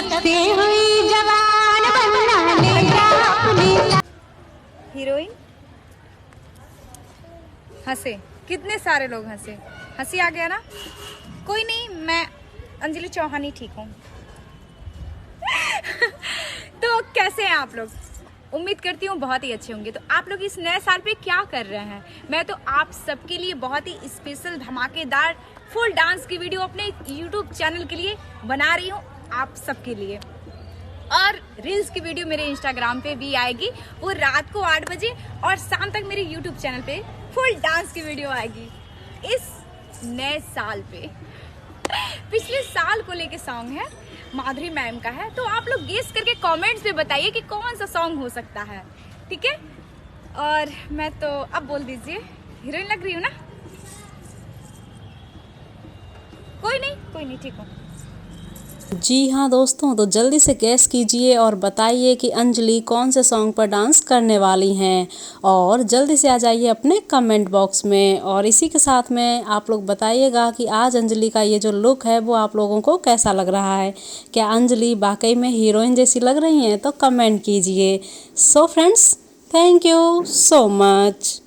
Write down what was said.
सकते हुई जवान बनना लेगा अपनी। हीरोइन हंसे, कितने सारे लोग हंसे, हंसी आ गया ना। कोई नहीं, मैं अंजलि चौहान ही ठीक हूँ। तो कैसे हैं आप लोग? उम्मीद करती हूँ बहुत ही अच्छे होंगे। तो आप लोग इस नए साल पे क्या कर रहे हैं? मैं तो आप सबके लिए बहुत ही स्पेशल धमाकेदार फुल डांस की वीडियो अपने YouTube चैनल के लिए बना रही हूँ, आप सबके लिए। और रील्स की वीडियो मेरे इंस्टाग्राम पे भी आएगी, वो रात को 8 बजे, और शाम तक मेरे यूट्यूब चैनल पे फुल डांस की वीडियो आएगी इस नए साल पे। पिछले साल को लेके सॉन्ग है, माधुरी मैम का है। तो आप लोग गेस करके कमेंट्स में बताइए कि कौन सा सॉन्ग हो सकता है, ठीक है? और मैं तो अब बोल दीजिए, हीरोइन लग रही हूँ ना? कोई नहीं, ठीक हूँ। जी हाँ दोस्तों, तो जल्दी से गैस कीजिए और बताइए कि अंजलि कौन से सॉन्ग पर डांस करने वाली हैं, और जल्दी से आ जाइए अपने कमेंट बॉक्स में। और इसी के साथ में आप लोग बताइएगा कि आज अंजलि का ये जो लुक है वो आप लोगों को कैसा लग रहा है। क्या अंजलि वाकई में हीरोइन जैसी लग रही हैं? तो कमेंट कीजिए। So friends, thank you so much.